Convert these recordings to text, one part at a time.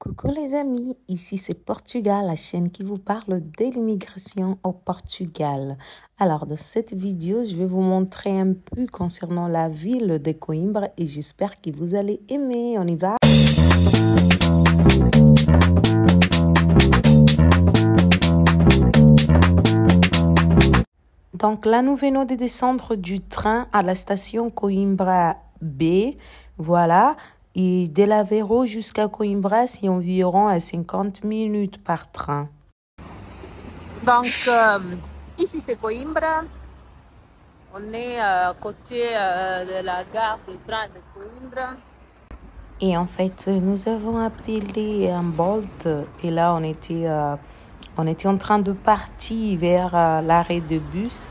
Coucou les amis, ici c'est Portugal, la chaîne qui vous parle de l'immigration au Portugal. Alors dans cette vidéo, je vais vous montrer un peu concernant la ville de Coimbra et j'espère que vous allez aimer. On y va! Donc là, nous venons de descendre du train à la station Coimbra B. Voilà. Et de l'Aveiro jusqu'à Coimbra, c'est environ à 50 minutes par train. Donc, ici c'est Coimbra. On est à côté de la gare de train de Coimbra. Et en fait, nous avons appelé un Bolt. Et là, on était en train de partir vers l'arrêt de bus,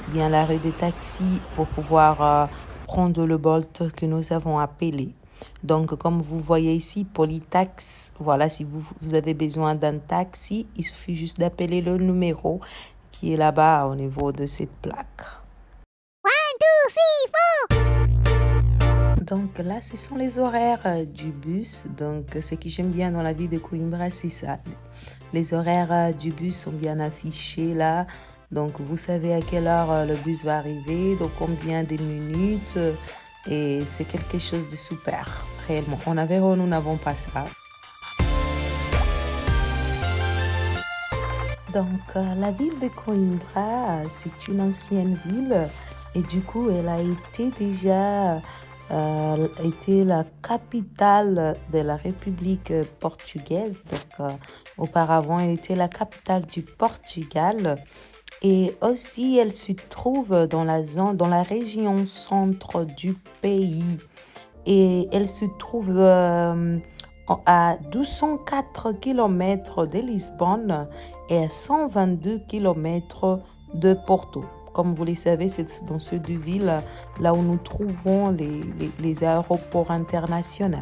bien l'arrêt de taxi, pour pouvoir prendre le Bolt que nous avons appelé. Donc, comme vous voyez ici, Polytax, voilà, si vous avez besoin d'un taxi, il suffit juste d'appeler le numéro qui est là-bas au niveau de cette plaque. 1, 2, 3, 4. Donc là, ce sont les horaires du bus. Donc, ce que j'aime bien dans la ville de Coimbra, c'est ça. Les horaires du bus sont bien affichés là. Donc, vous savez à quelle heure le bus va arriver, donc combien de minutes. Et c'est quelque chose de super, réellement. En Aveiro, nous n'avons pas ça. Donc, la ville de Coimbra, c'est une ancienne ville. Et du coup, elle a été déjà la capitale de la République portugaise. Donc, auparavant, elle était la capitale du Portugal. Et aussi, elle se trouve dans la région centre du pays. Et elle se trouve à 204 km de Lisbonne et à 122 km de Porto. Comme vous le savez, c'est dans ces deux villes là où nous trouvons les aéroports internationaux.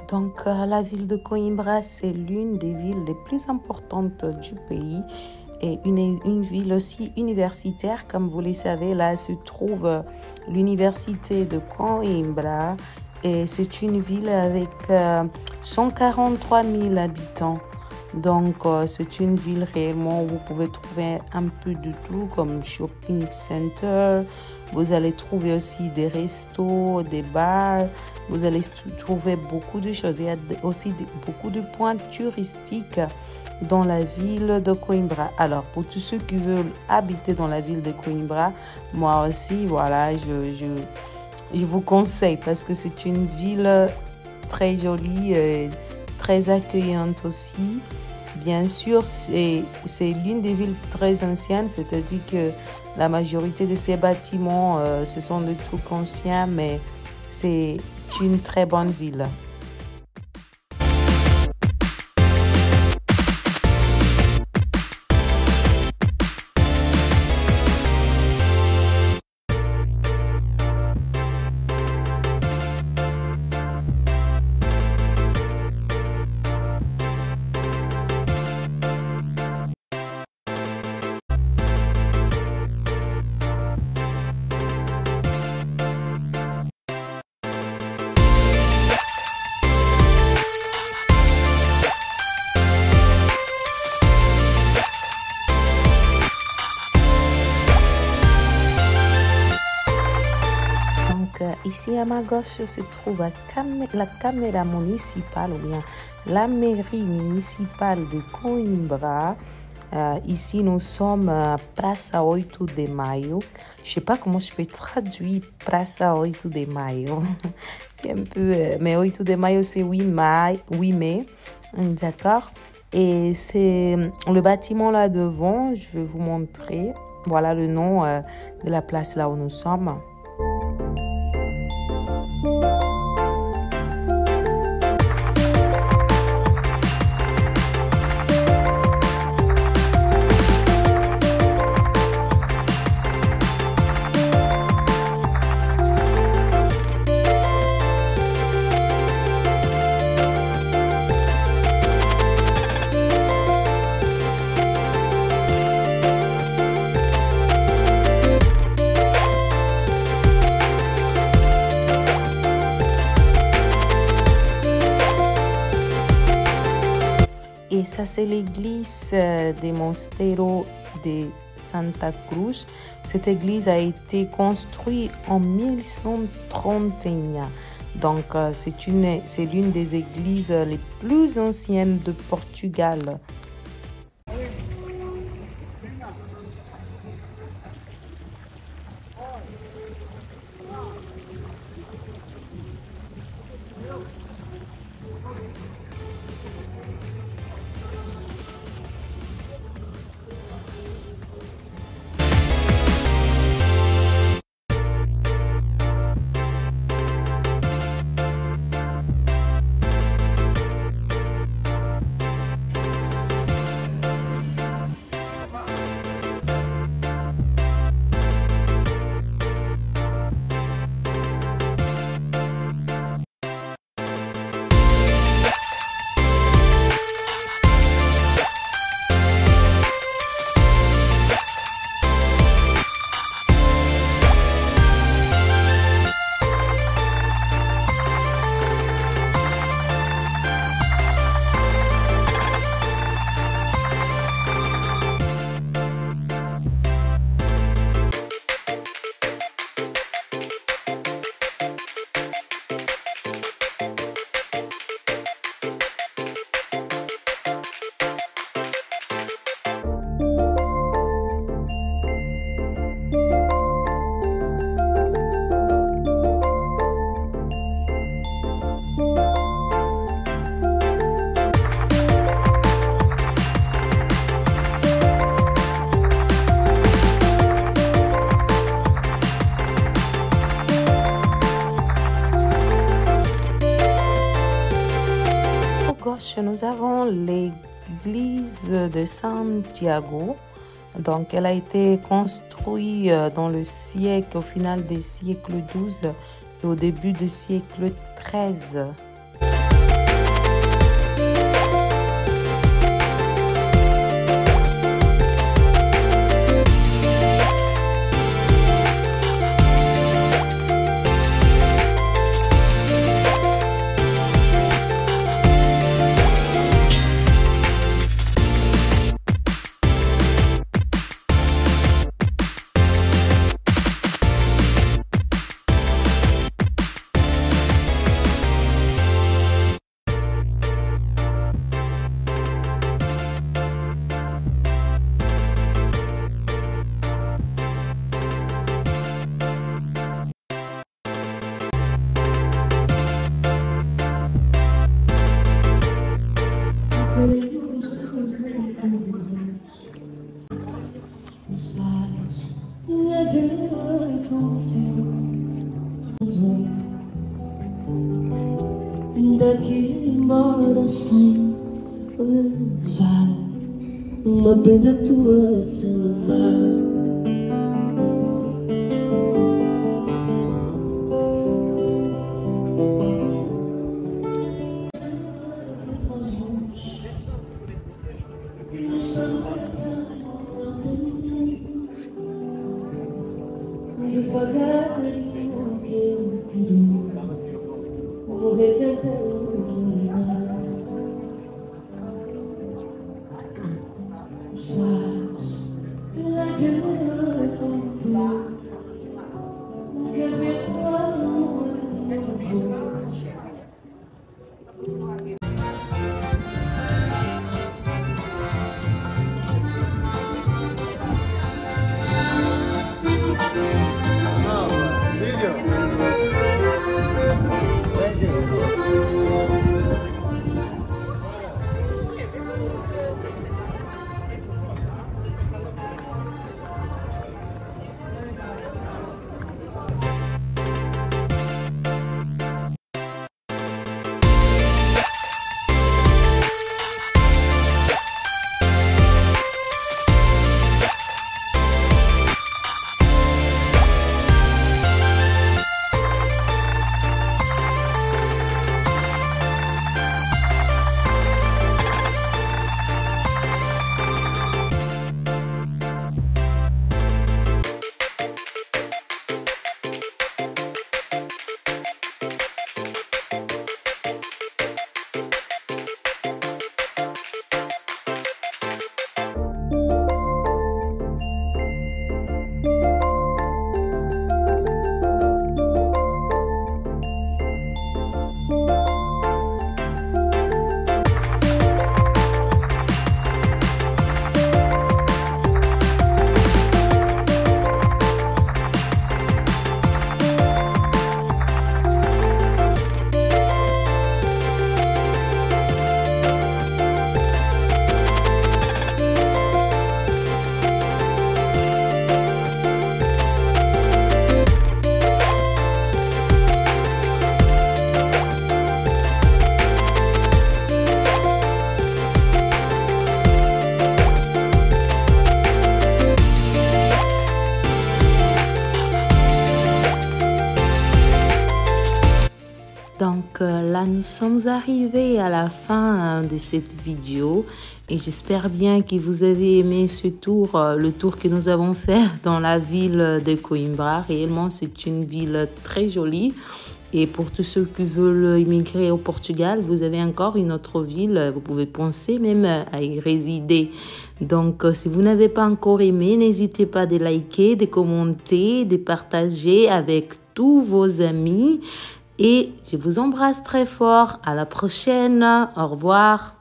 Donc, la ville de Coimbra, c'est l'une des villes les plus importantes du pays et une ville aussi universitaire. Comme vous le savez, là se trouve l'université de Coimbra et c'est une ville avec 143 000 habitants. Donc, c'est une ville réellement où vous pouvez trouver un peu de tout comme shopping center. Vous allez trouver aussi des restos, des bars. Vous allez trouver beaucoup de choses. Il y a aussi beaucoup de points touristiques dans la ville de Coimbra. Alors, pour tous ceux qui veulent habiter dans la ville de Coimbra, moi aussi, voilà, je vous conseille parce que c'est une ville très jolie, très accueillante aussi. Bien sûr, c'est l'une des villes très anciennes, c'est-à-dire que la majorité de ces bâtiments, ce sont des trucs anciens, mais C'est une très bonne ville. Ici à ma gauche se trouve la caméra municipale ou bien la mairie municipale de Coimbra. Ici nous sommes à Praça 8 de Maio. Je sais pas comment je peux traduire Praça 8 de Maio. C'est un peu... mais 8 de Maio c'est 8 mai. D'accord. Et c'est le bâtiment là devant. Je vais vous montrer. Voilà le nom de la place là où nous sommes. Et ça, c'est l'église des Mosteiro de Santa Cruz. Cette église a été construite en 1131. Donc, c'est l'une des églises les plus anciennes de Portugal. Nous avons l'église de Santiago. Donc, elle a été construite dans le siècle, au final des siècles 12 et au début du siècle 13. daqui embora sem levar uma prenda tua sem levar. Devagarinho que eu queria morrer cantando os faros pela janela contigo, que meu amor não Donc là, nous sommes arrivés à la fin de cette vidéo et j'espère bien que vous avez aimé ce tour, le tour que nous avons fait dans la ville de Coimbra. Réellement, c'est une ville très jolie. Et pour tous ceux qui veulent immigrer au Portugal, vous avez encore une autre ville. Vous pouvez penser même à y résider. Donc, si vous n'avez pas encore aimé, n'hésitez pas de liker, de commenter, de partager avec tous vos amis. Et je vous embrasse très fort. À la prochaine. Au revoir.